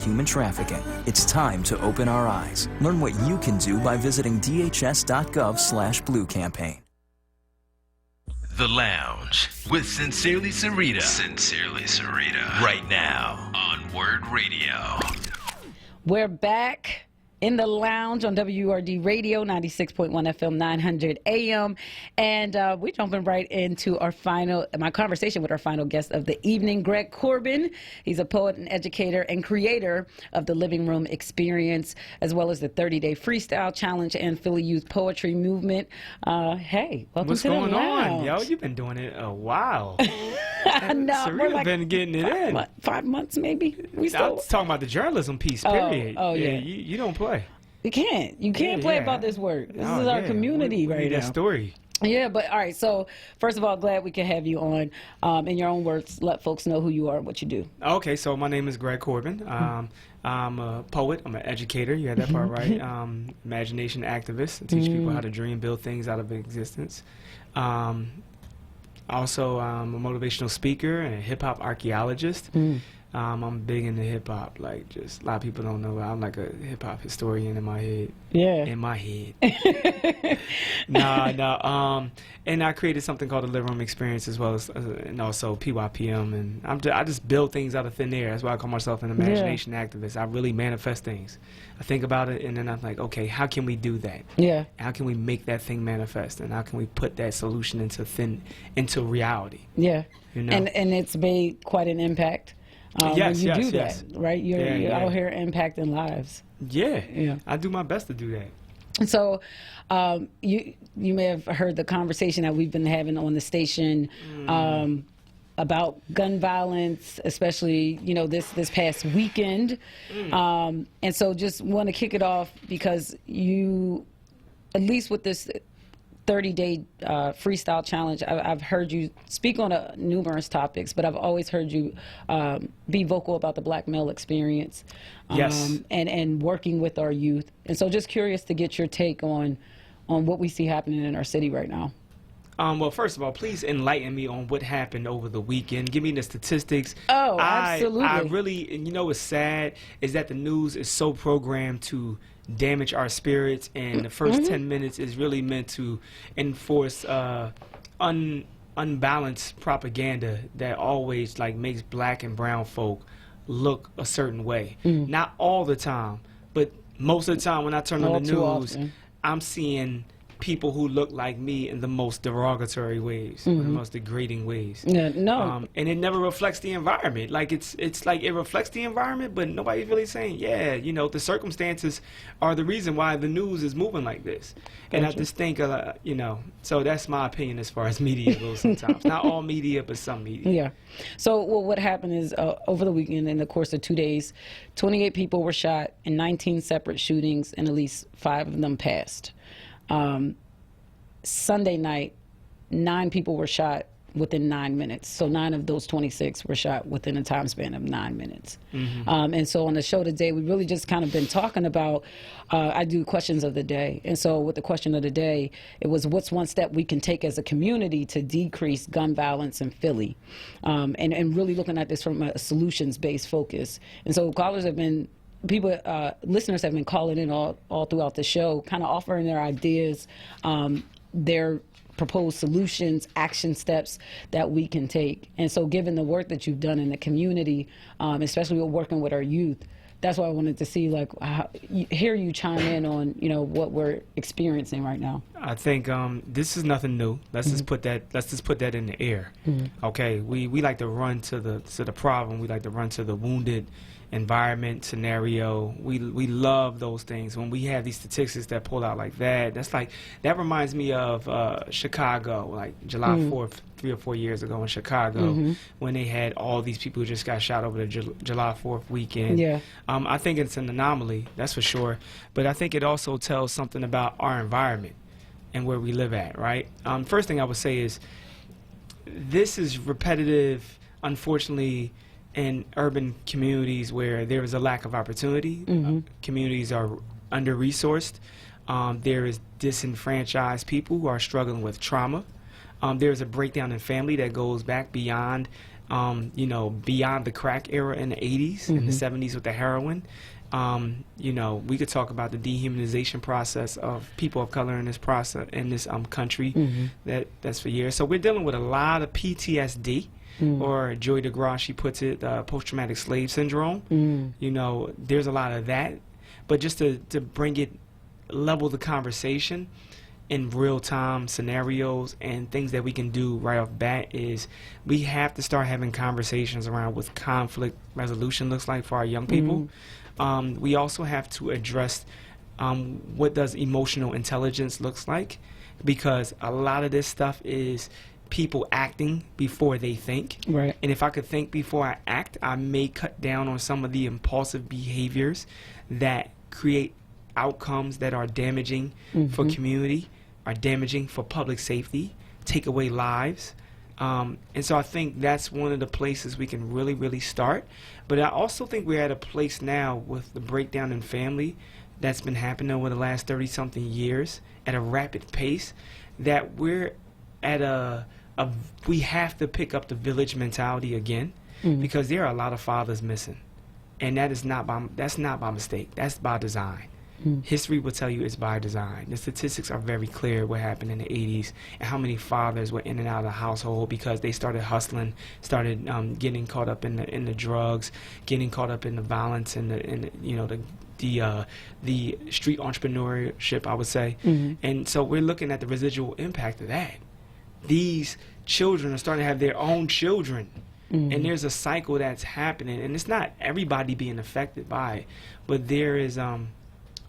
human trafficking. It's time to open our eyes. Learn what you can do by visiting dhs.gov/blue campaign. The Lounge with Sincerely Sarita. Sincerely Sarita. Right now on Word Radio. We're back in the lounge on WURD Radio, 96.1 FM, 900 AM. And we're jumping right into my conversation with our final guest of the evening, Greg Corbin. He's a poet and educator and creator of the Living Room Experience, as well as the 30-Day Freestyle Challenge and Philly Youth Poetry Movement. Hey, welcome to the lounge. What's going on? Yo, you've been doing it a while. No, we're like been getting it in. 5 months, maybe. I was talking about the journalism piece, period. Oh, yeah. You don't play. You can't play about this work. This is our community we right need now. That story. Yeah, but all right. So first of all, glad we can have you on. In your own words, let folks know who you are and what you do. Okay, so my name is Greg Corbin. I'm a poet. I'm an educator. You had that part right. Imagination activist. I teach people how to dream, build things out of existence. Also, I'm a motivational speaker and a hip hop archaeologist. I'm big into hip hop. Like, just a lot of people don't know. I'm like a hip hop historian in my head. Yeah. In my head. And I created something called the Living Room Experience, as well as and also PYPM. And I just build things out of thin air. That's why I call myself an imagination activist. I really manifest things. I think about it, and then I'm like, okay, how can we do that? Yeah. How can we make that thing manifest, and how can we put that solution into reality? Yeah. You know? And it's made quite an impact. Yes, when you do yes. that, right? You're out here impacting lives. Yeah. I do my best to do that. So, you may have heard the conversation that we've been having on the station about gun violence, especially this past weekend. And so, just want to kick it off because you, at least with this 30-day freestyle challenge, I've heard you speak on numerous topics, but I've always heard you be vocal about the black male experience, and working with our youth. And so just curious to get your take on what we see happening in our city right now. Well, first of all, please enlighten me on what happened over the weekend. Give me the statistics. Oh, absolutely. I really, and what's sad is that the news is so programmed to damage our spirits, and the first 10 minutes is really meant to enforce unbalanced propaganda that always makes black and brown folk look a certain way. Not all the time, but most of the time when I turn on the news, I'm seeing people who look like me in the most derogatory ways, or the most degrading ways. And it never reflects the environment. Like it's like it reflects the environment, but nobody's really saying, the circumstances are the reason why the news is moving like this. Gotcha. And I just think, so that's my opinion as far as media goes sometimes. Not all media, but some media. Yeah. So what happened is over the weekend, in the course of 2 days, 28 people were shot in 19 separate shootings, and at least 5 of them passed. Sunday night, 9 people were shot within 9 minutes. So 9 of those 26 were shot within a time span of 9 minutes. And so on the show today, we really just kind of been talking about, I do questions of the day. And so with the question of the day, it was what's one step we can take as a community to decrease gun violence in Philly? And really looking at this from a solutions-based focus. And so listeners have been calling in all throughout the show, kind of offering their ideas, their proposed solutions, action steps that we can take. And so given the work that you've done in the community, especially working with our youth, that's why I wanted to see, hear you chime in on, what we're experiencing right now. I think this is nothing new. Let's just put that in the air. Okay, we like to run to the problem. We like to run to the wounded environment scenario. We love those things. When we have these statistics that pull out like that, that reminds me of Chicago, like July 4th, 3 or 4 years ago in Chicago, when they had all these people who just got shot over the July 4th weekend. Yeah. I think it's an anomaly, that's for sure. But I think it also tells something about our environment and where we live at, right? First thing I would say is this is repetitive, unfortunately, in urban communities where there is a lack of opportunity. Communities are under-resourced. There is disenfranchised people who are struggling with trauma. There's a breakdown in family that goes back beyond you know, beyond the crack era in the 80s, in the 70s with the heroin. You know, we could talk about the dehumanization process of people of color in this process, in this country, that's for years. So we're dealing with a lot of PTSD, or Joy DeGrasse, she puts it, post-traumatic slave syndrome. You know, there's a lot of that. But just to bring it, level the conversation in real-time scenarios and things that we can do right off bat is we have to start having conversations around what conflict resolution looks like for our young people. We also have to address what does emotional intelligence looks like, because a lot of this stuff is people acting before they think. Right. And if I could think before I act, I may cut down on some of the impulsive behaviors that create outcomes that are damaging for community, are damaging for public safety, take away lives. And so I think that's one of the places we can really, really start. But I also think we're at a place now with the breakdown in family that's been happening over the last 30-something years at a rapid pace, that we're at we have to pick up the village mentality again, because there are a lot of fathers missing. And that's not by mistake. That's by design. History will tell you it's by design. The statistics are very clear what happened in the 80s and how many fathers were in and out of the household because they started hustling, started getting caught up in the drugs, getting caught up in the violence and the street entrepreneurship, I would say. And so we're looking at the residual impact of that. These children are starting to have their own children. And there's a cycle that's happening, and it's not everybody being affected by it, but there is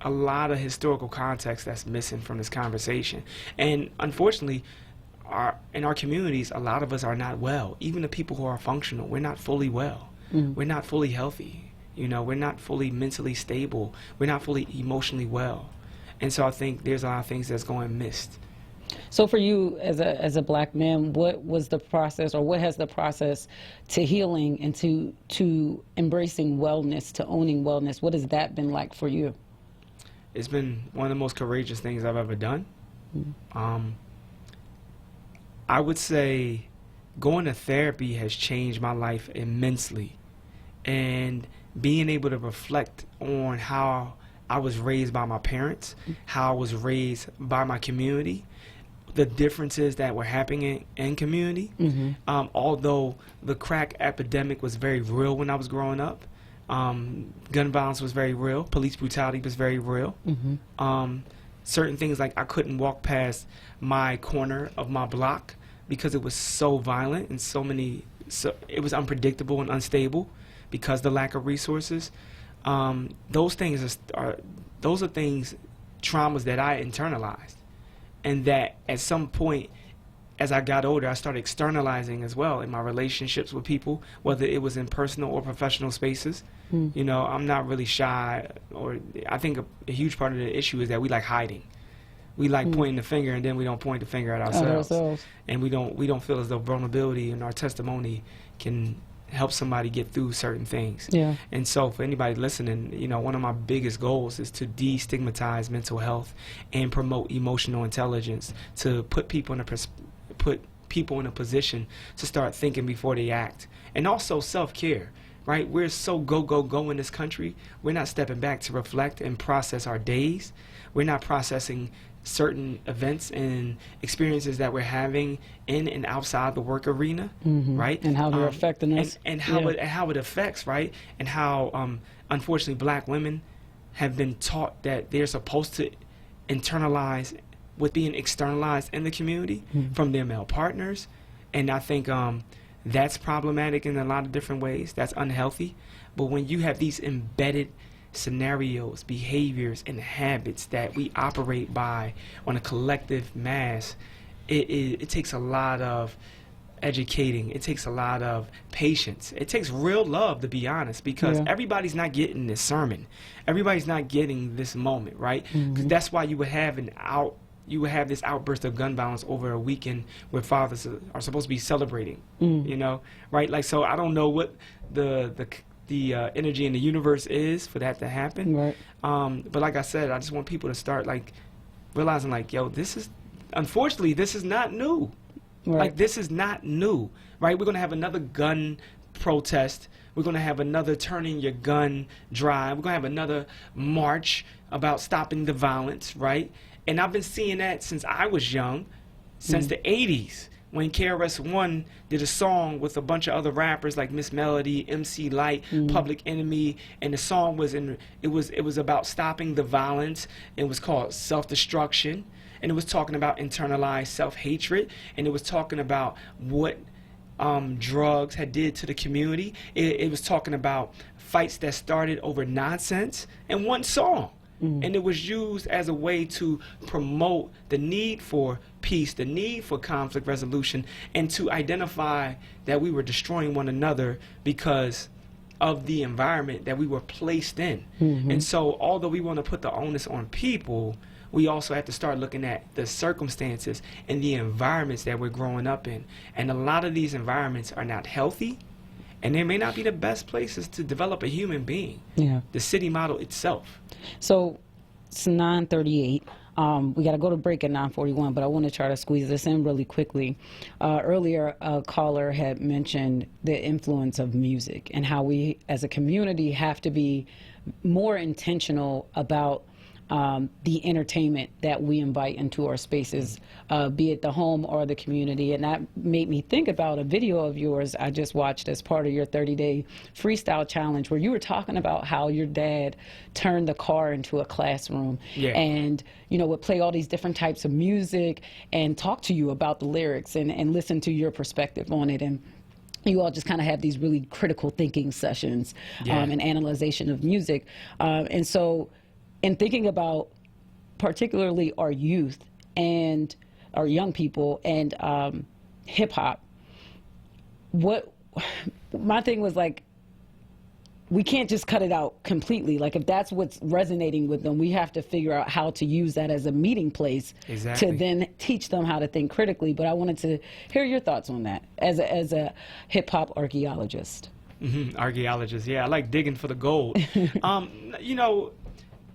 a lot of historical context that's missing from this conversation. And unfortunately, in our communities, a lot of us are not well. Even the people who are functional, we're not fully well. We're not fully healthy. You know, we're not fully mentally stable. We're not fully emotionally well. And so I think there's a lot of things that's going missed. So for you as a black man, what was the process, or what has the process to healing and to embracing wellness, to owning wellness, what has that been like for you? It's been one of the most courageous things I've ever done. I would say going to therapy has changed my life immensely. And being able to reflect on how I was raised by my parents, how I was raised by my community, the differences that were happening in community. Although the crack epidemic was very real when I was growing up, gun violence was very real, police brutality was very real. Certain things, like I couldn't walk past my corner of my block because it was so violent and so it was unpredictable and unstable because the lack of resources. Those things are things, traumas that I internalized, and that at some point as I got older, I started externalizing as well in my relationships with people, whether it was in personal or professional spaces. You know, I'm not really shy, or I think a huge part of the issue is that we like hiding. We like pointing the finger, and then we don't point the finger at ourselves. And we don't feel as though vulnerability in our testimony can help somebody get through certain things. Yeah. And so for anybody listening, you know, one of my biggest goals is to destigmatize mental health and promote emotional intelligence, to put people in a position to start thinking before they act. And also self-care, right? We're so go in this country. We're not stepping back to reflect and process our days. We're not processing certain events and experiences that we're having in and outside the work arena, right? And how they're affecting us. And how it affects, right? And how, unfortunately, black women have been taught that they're supposed to internalize what's being externalized in the community from their male partners. And I think that's problematic in a lot of different ways. That's unhealthy. But when you have these embedded scenarios, behaviors, and habits that we operate by on a collective mass, it takes a lot of educating. It takes a lot of patience. It takes real love, to be honest, because everybody's not getting this sermon. Everybody's not getting this moment, right? That's why you would have this outburst of gun violence over a weekend where fathers are supposed to be celebrating, you know, right? Like, so I don't know what the energy in the universe is for that to happen. Right. But like I said, I just want people to start like realizing, like, yo, unfortunately, this is not new. Right. Like, this is not new, right? We're going to have another gun protest. We're going to have another turning your gun drive. We're going to have another march about stopping the violence, right? And I've been seeing that since I was young, since the 80s, when KRS-One did a song with a bunch of other rappers like Miss Melody, MC Light, Public Enemy, and the song was it was about stopping the violence. It was called Self-Destruction, and it was talking about internalized self-hatred, and it was talking about what drugs had did to the community. It was talking about fights that started over nonsense in one song. And it was used as a way to promote the need for peace, the need for conflict resolution, and to identify that we were destroying one another because of the environment that we were placed in. And so although we want to put the onus on people, we also have to start looking at the circumstances and the environments that we're growing up in. And a lot of these environments are not healthy, and they may not be the best places to develop a human being. Yeah. The city model itself. So it's 9:38. We got to go to break at 9:41, but I want to try to squeeze this in really quickly. Earlier, a caller had mentioned the influence of music and how we as a community have to be more intentional about the entertainment that we invite into our spaces, be it the home or the community. And that made me think about a video of yours I just watched as part of your 30-day freestyle challenge, where you were talking about how your dad turned the car into a classroom and, you know, would play all these different types of music and talk to you about the lyrics and listen to your perspective on it. And you all just kind of have these really critical thinking sessions and analyzation of music. And so in thinking about particularly our youth and our young people and hip hop, what my thing was, like, we can't just cut it out completely. Like, if that's what's resonating with them, we have to figure out how to use that as a meeting place to then teach them how to think critically. But I wanted to hear your thoughts on that as a hip hop archaeologist. Archaeologist, yeah, I like digging for the gold. You know,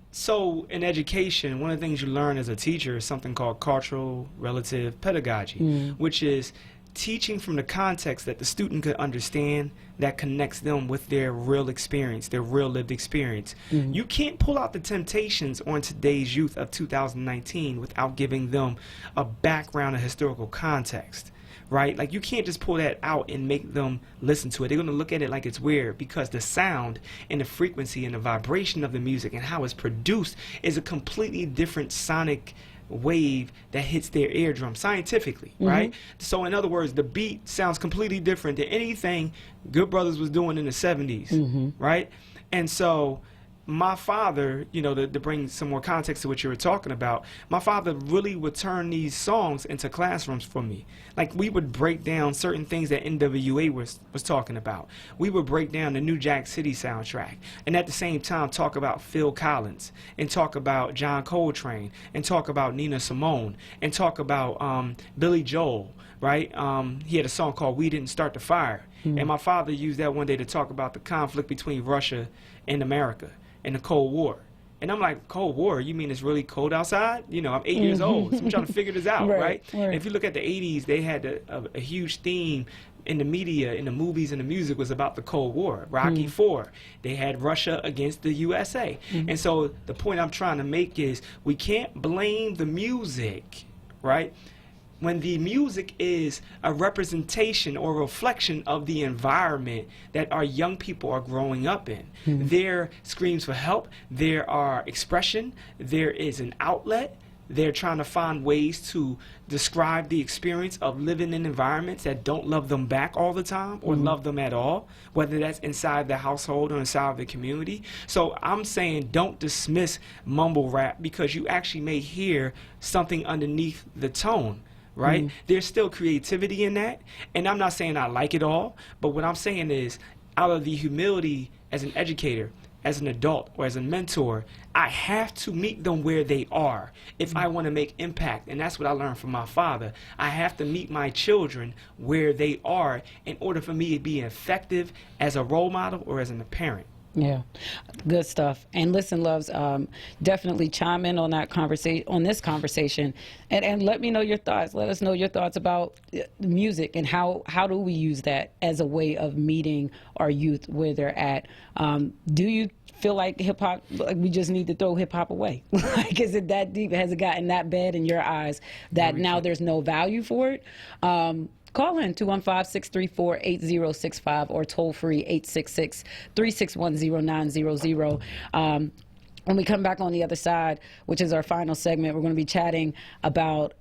so in education, one of the things you learn as a teacher is something called cultural relative pedagogy, which is teaching from the context that the student could understand, that connects them with their real experience, their real lived experience. You can't pull out the temptations on today's youth of 2019 without giving them a background and historical context. Right? Like, you can't just pull that out and make them listen to it. They're going to look at it like it's weird, because the sound and the frequency and the vibration of the music and how it's produced is a completely different sonic wave that hits their eardrum scientifically, right? So in other words, the beat sounds completely different than anything Good Brothers was doing in the 70s, right? And so my father, you know, to bring some more context to what you were talking about, my father really would turn these songs into classrooms for me. Like, we would break down certain things that NWA was talking about. We would break down the New Jack City soundtrack, and at the same time talk about Phil Collins, and talk about John Coltrane, and talk about Nina Simone, and talk about Billy Joel, right? He had a song called We Didn't Start the Fire, and my father used that one day to talk about the conflict between Russia and America in the Cold War. And I'm like, Cold War? You mean it's really cold outside? You know, I'm 8 years old, so I'm trying to figure this out, right? And if you look at the 80s, they had a huge theme in the media, in the movies, and the music was about the Cold War. Rocky IV, they had Russia against the USA. And so the point I'm trying to make is, we can't blame the music, right? When the music is a representation or reflection of the environment that our young people are growing up in. There screams for help, there are expression, there is an outlet. They're trying to find ways to describe the experience of living in environments that don't love them back all the time or love them at all, whether that's inside the household or inside of the community. So I'm saying, don't dismiss mumble rap, because you actually may hear something underneath the tone. Right? There's still creativity in that. And I'm not saying I like it all, but what I'm saying is, out of the humility as an educator, as an adult, or as a mentor, I have to meet them where they are if I want to make impact. And that's what I learned from my father. I have to meet my children where they are in order for me to be effective as a role model or as a parent. Yeah, good stuff. And listen, loves, definitely chime in on that conversation, on this conversation, and let me know your thoughts. Let us know your thoughts about music and how do we use that as a way of meeting our youth where they're at. Do you feel like hip hop, like we just need to throw hip hop away? Like, is it that deep? Has it gotten that bad in your eyes that now there's no value for it? Call in 215-634-8065 or toll free 866-361-0900. When we come back on the other side, which is our final segment, we're going to be chatting about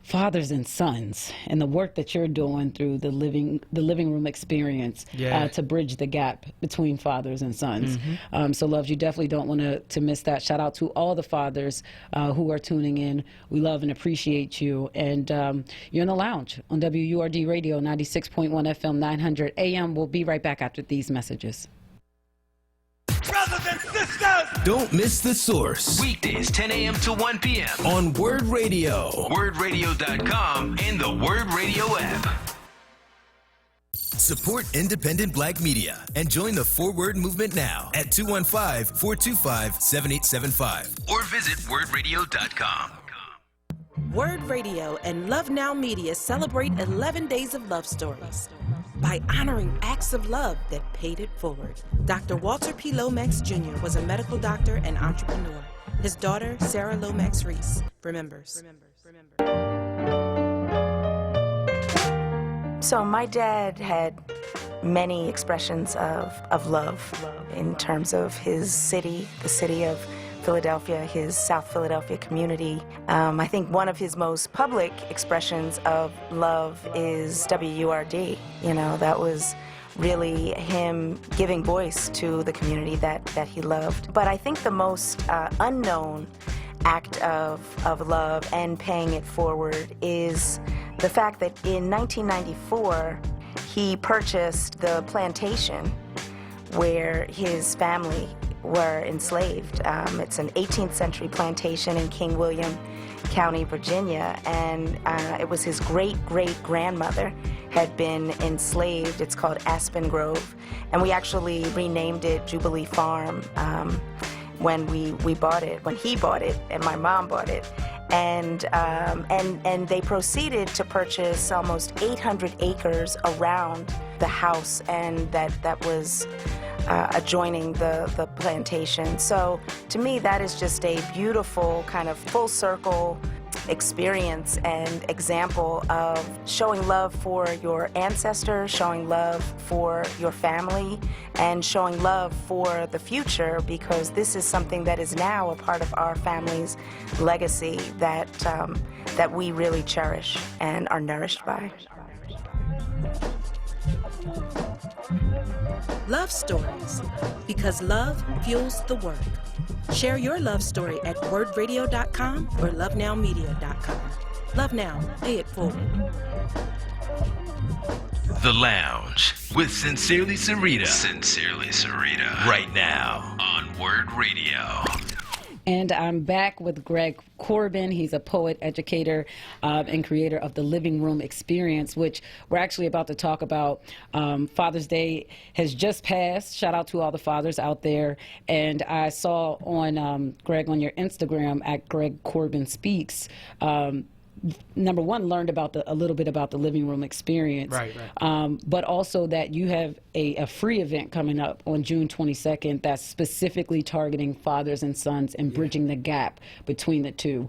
fathers and sons and the work that you're doing through the living room experience to bridge the gap between fathers and sons. So, loves, you definitely don't want to miss that. Shout out to all the fathers who are tuning in. We love and appreciate you. And you're in the lounge on WURD Radio, 96.1 FM, 900 AM. We'll be right back after these messages. Brothers and sisters! Don't miss The Source Weekdays 10 a.m. to 1 p.m. on Word Radio. WordRadio.com and the Word Radio app. Support independent black media and join the Forward movement now at 215-425-7875. Or visit WordRadio.com. Word Radio and Love Now Media celebrate 11 days of love stories by honoring acts of love that paid it forward. Dr. Walter P. Lomax Jr. was a medical doctor and entrepreneur. His daughter, Sarah Lomax Reese, remembers. So my dad had many expressions of love in terms of his city, the city of Philadelphia, his South Philadelphia community. I think one of his most public expressions of love is WURD. You know, that was really him giving voice to the community that he loved. But I think the most unknown act of love and paying it forward is the fact that in 1994, he purchased the plantation where his family were enslaved. It's an 18th century plantation in King William County, Virginia, and it was his great-great-grandmother had been enslaved. It's called Aspen Grove, and we actually renamed it Jubilee Farm when we bought it, when he bought it, and my mom bought it. And they proceeded to purchase almost 800 acres around the house, and that was adjoining the plantation. So to me, that is just a beautiful kind of full circle experience and example of showing love for your ancestors, showing love for your family, and showing love for the future, because this is something that is now a part of our family's legacy that we really cherish and are nourished by. Love Stories, because love fuels the work. Share your love story at wordradio.com or lovenowmedia.com. Love Now, pay it forward. The Lounge with Sincerely Sarita. Sincerely Sarita. Right now on Word Radio. And I'm back with Greg Corbin. He's a poet, educator, and creator of the Living Room Experience, which we're actually about to talk about. Father's Day has just passed. Shout out to all the fathers out there. And I saw on, Greg, on your Instagram, at Greg Corbin Speaks, number one, learned about a little bit about the Living Room Experience. Right. But also that you have a free event coming up on June 22nd that's specifically targeting fathers and sons and bridging the gap between the two,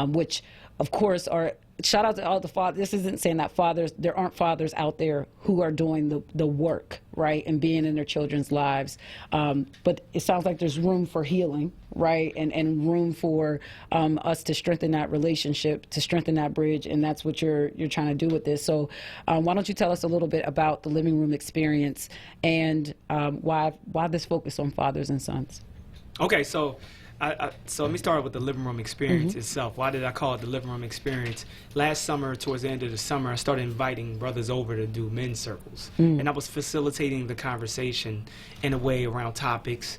which, of course, are... Shout out to all the fathers. This isn't saying that there aren't fathers out there who are doing the work, right, and being in their children's lives. But it sounds like there's room for healing, right, and room for us to strengthen that relationship, to strengthen that bridge, and that's what you're trying to do with this. So why don't you tell us a little bit about the Living Room Experience and why this focus on fathers and sons? Okay, so let me start with the Living Room Experience itself. Why did I call it the Living Room Experience? Last summer, towards the end of the summer, I started inviting brothers over to do men's circles. And I was facilitating the conversation in a way around topics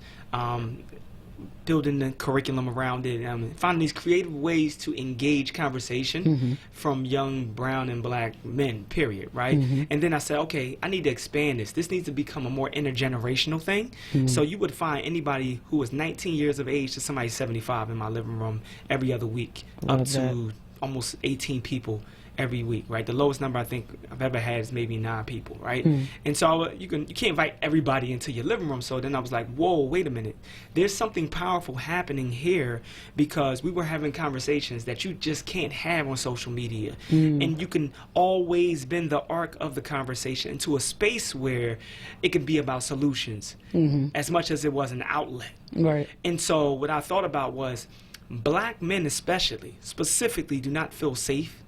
building the curriculum around it, finding these creative ways to engage conversation from young brown and black men, period, right? And then I said, okay, I need to expand this. This needs to become a more intergenerational thing. So you would find anybody who was 19 years of age to somebody 75 in my living room every other week, up to almost 18 people every week, right? The lowest number I think I've ever had is maybe 9 people, right? And so you can't invite everybody into your living room. So then I was like, whoa, wait a minute. There's something powerful happening here, because we were having conversations that you just can't have on social media. And you can always bend the arc of the conversation into a space where it could be about solutions as much as it was an outlet. Right. And so what I thought about was black men specifically do not feel safe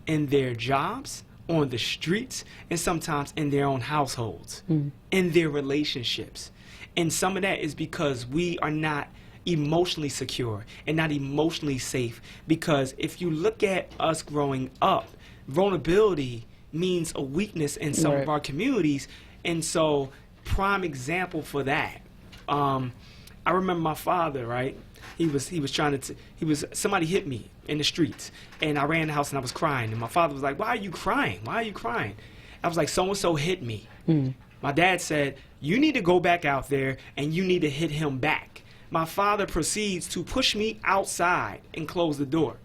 in their jobs, on the streets, and sometimes in their own households, in their relationships. And some of that is because we are not emotionally secure and not emotionally safe, because if you look at us growing up, vulnerability means a weakness in some of our communities. And so prime example for that, I remember my father, right? He was somebody hit me in the streets, and I ran in the house and I was crying, and my father was like, why are you crying? Why are you crying? I was like, so-and-so hit me. My dad said, you need to go back out there and you need to hit him back. My father proceeds to push me outside and close the door.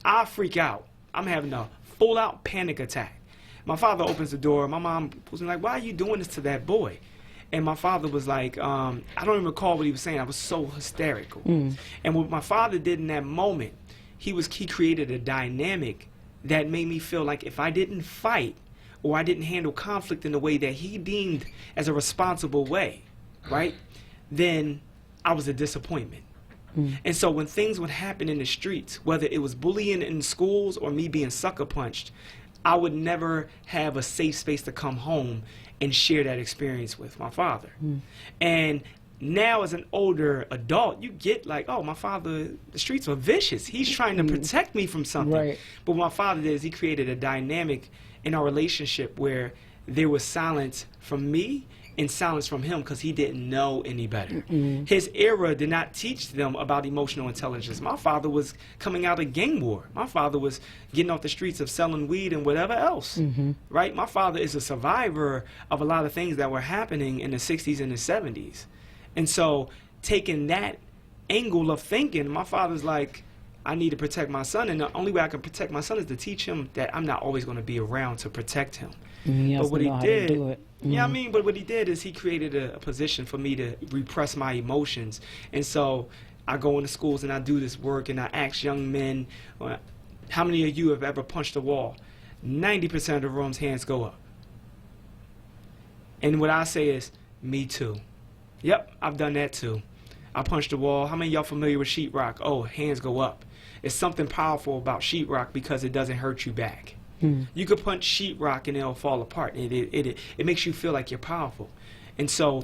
I freak out. I'm having a full-out panic attack. My father opens the door. My mom was like, why are you doing this to that boy? And my father was like, I don't even recall what he was saying. I was so hysterical. And what my father did in that moment, he created a dynamic that made me feel like if I didn't fight or I didn't handle conflict in the way that he deemed as a responsible way, right, then I was a disappointment. And so when things would happen in the streets, whether it was bullying in schools or me being sucker punched, I would never have a safe space to come home and share that experience with my father. And now as an older adult, you get like, oh, my father, the streets are vicious. He's trying to protect me from something. But what my father did is he created a dynamic in our relationship where there was silence from me and silence from him because he didn't know any better. His era did not teach them about emotional intelligence. My father was coming out of gang war. My father was getting off the streets of selling weed and whatever else, right? My father is a survivor of a lot of things that were happening in the 60s and the 70s. And so taking that angle of thinking, my father's like, I need to protect my son, and the only way I can protect my son is to teach him that I'm not always going to be around to protect him. But what he did, but what he did is he created a position for me to repress my emotions. And so I go into schools and I do this work and I ask young men, how many of you have ever punched a wall? 90% of the room's hands go up. And what I say is, me too. Yep, I've done that too. I punched a wall. How many of y'all familiar with sheetrock? Oh, hands go up. It's something powerful about sheetrock because it doesn't hurt you back. You could punch sheetrock and it'll fall apart. It makes you feel like you're powerful. And so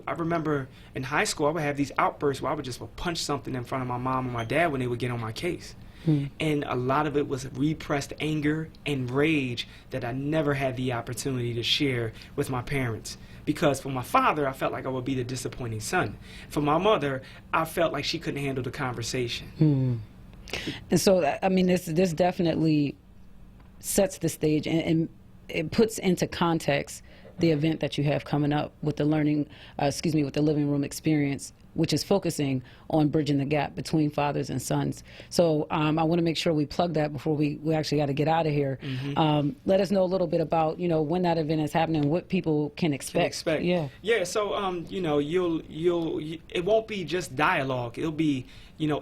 I remember in high school, I would have these outbursts where I would just punch something in front of my mom and my dad when they would get on my case. And a lot of it was repressed anger and rage that I never had the opportunity to share with my parents. Because for my father, I felt like I would be the disappointing son. For my mother, I felt like she couldn't handle the conversation. And so, I mean, this definitely sets the stage and it puts into context the event that you have coming up with the with the living room experience, which is focusing on bridging the gap between fathers and sons. So I want to make sure we plug that before we actually got to get out of here. Let us know a little bit about, when that event is happening, what people can expect. Yeah. So, it won't be just dialogue. It'll be,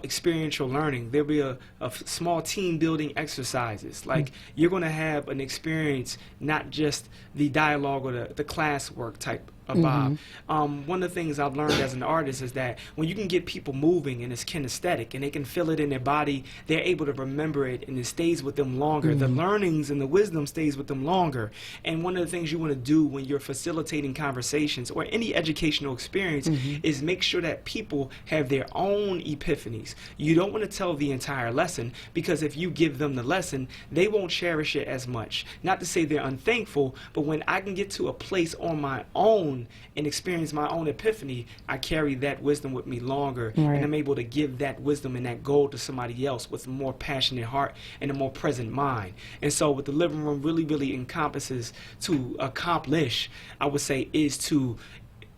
experiential learning. There'll be a small team building exercises. Like you're going to have an experience, not just the dialogue or the classwork type of Bob. One of the things I've learned as an artist is that when you can get people moving and it's kinesthetic and they can feel it in their body, they're able to remember it and it stays with them longer. The learnings and the wisdom stays with them longer. And one of the things you want to do when you're facilitating conversations or any educational experience is make sure that people have their own epiphanies. You don't want to tell the entire lesson because if you give them the lesson, they won't cherish it as much. Not to say they're unthankful, but when I can get to a place on my own own and experience my own epiphany, I carry that wisdom with me longer, Right. and I'm able to give that wisdom and that gold to somebody else with a more passionate heart and a more present mind. And so what the living room really encompasses to accomplish, I would say, is to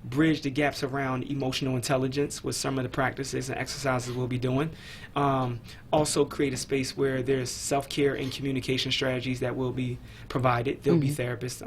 bridge the gaps around emotional intelligence with some of the practices and exercises we'll be doing. Also create a space where there's self-care and communication strategies that will be provided. There'll be therapists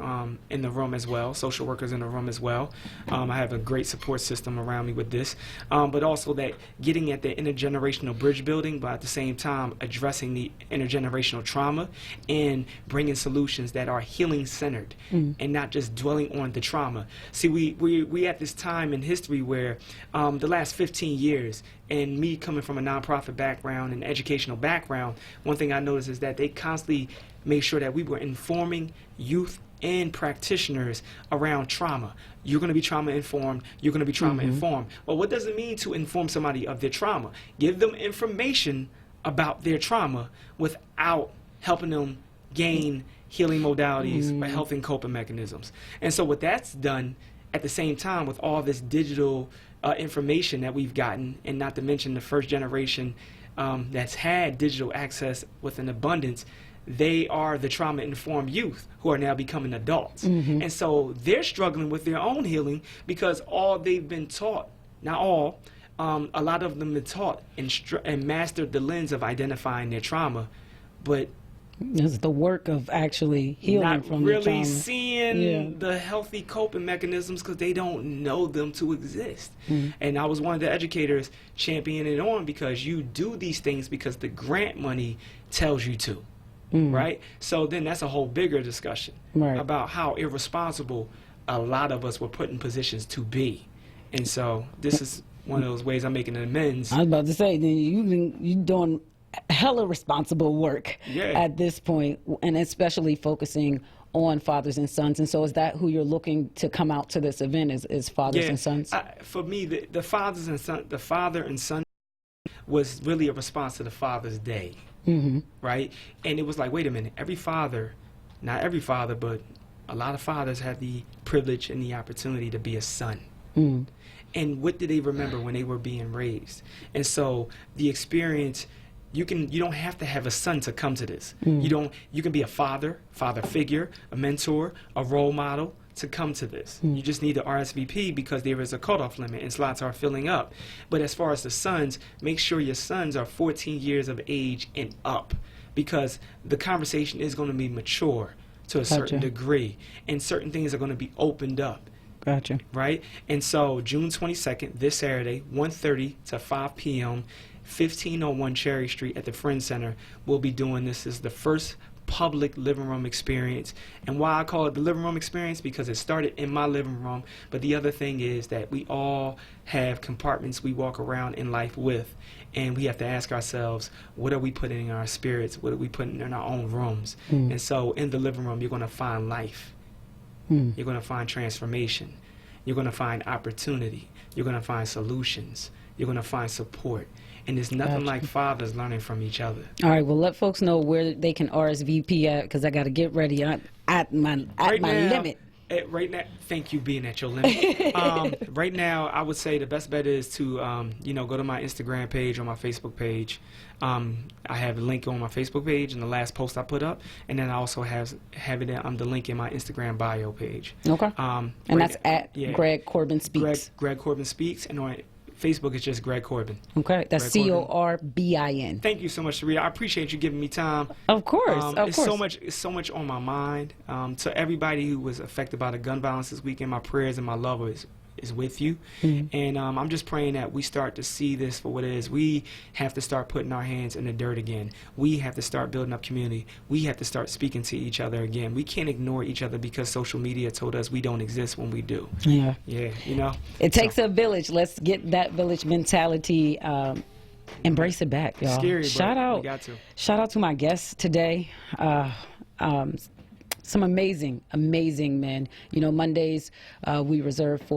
in the room as well, social workers in the room as well. I have a great support system around me with this. But also that getting at the intergenerational bridge building, but at the same time addressing the intergenerational trauma and bringing solutions that are healing centered and not just dwelling on the trauma. See, we at this time in history where the last 15 years, and me coming from a nonprofit background and educational background, one thing I noticed is that they constantly made sure that we were informing youth and practitioners around trauma. You're going to be trauma informed. You're going to be trauma informed. Well, what does it mean to inform somebody of their trauma? Give them information about their trauma without helping them gain healing modalities or health and coping mechanisms. And so what that's done at the same time with all this digital information that we've gotten, and not to mention the first generation that's had digital access with an abundance, they are the trauma-informed youth who are now becoming adults. And so they're struggling with their own healing because all they've been taught, not all, a lot of them been taught and mastered the lens of identifying their trauma, but It's the work of actually healing not from the really trauma. seeing the healthy coping mechanisms because they don't know them to exist. And I was one of the educators championing it on because you do these things because the grant money tells you to, right? So then that's a whole bigger discussion about how irresponsible a lot of us were put in positions to be. And so this is one of those ways I'm making an amends. I was about to say, then you doing hella responsible work at this point, and especially focusing on fathers and sons. And so is that who you're looking to come out to this event, is fathers and sons? For me, the fathers and son, the father and son was really a response to the Father's Day, right? And it was like, wait a minute, every father, not every father, but a lot of fathers have the privilege and the opportunity to be a son. And what did they remember when they were being raised? And so the experience, you don't have to have a son to come to this. You can be a father figure, a mentor, a role model to come to this. You just need the RSVP because there is a cutoff limit and slots are filling up. But as far as the sons, make sure your sons are 14 years of age and up, because the conversation is going to be mature to a certain degree, and certain things are going to be opened up. Gotcha. Right? And so June 22nd, this Saturday, 1:30 to 5 p.m., 1501 Cherry Street at the Friends Center, we'll be doing this. This is the first public living room experience. And why I call it the living room experience, because it started in my living room. But the other thing is that we all have compartments we walk around in life with, and we have to ask ourselves, what are we putting in our spirits? What are we putting in our own rooms? And so in the living room, you're going to find life. You're going to find transformation. You're going to find opportunity. You're going to find solutions. You're going to find support. And there's nothing like fathers learning from each other. All right, well, let folks know where they can RSVP at, because I got to get ready at my limit. Right now, thank you being at your limit. Right now, I would say the best bet is to, go to my Instagram page or my Facebook page. I have a link on my Facebook page in the last post I put up, and then I also have it the link in my Instagram bio page. Okay. And that's at Greg Corbin Speaks. Greg Corbin Speaks, and on Facebook it's just Greg Corbin. Okay, that's Corbin. Thank you so much, Sarita. I appreciate you giving me time. Of course, It's so much on my mind. To everybody who was affected by the gun violence this weekend, my prayers and my love is with you. And I'm just praying that we start to see this for what it is. We have to start putting our hands in the dirt again. We have to start building up community. We have to start speaking to each other again. We can't ignore each other because social media told us we don't exist when we do. Yeah, It takes a village. Let's get that village mentality. Embrace it back, y'all. Scary, shout out to my guests today. Some amazing men. Mondays we reserve for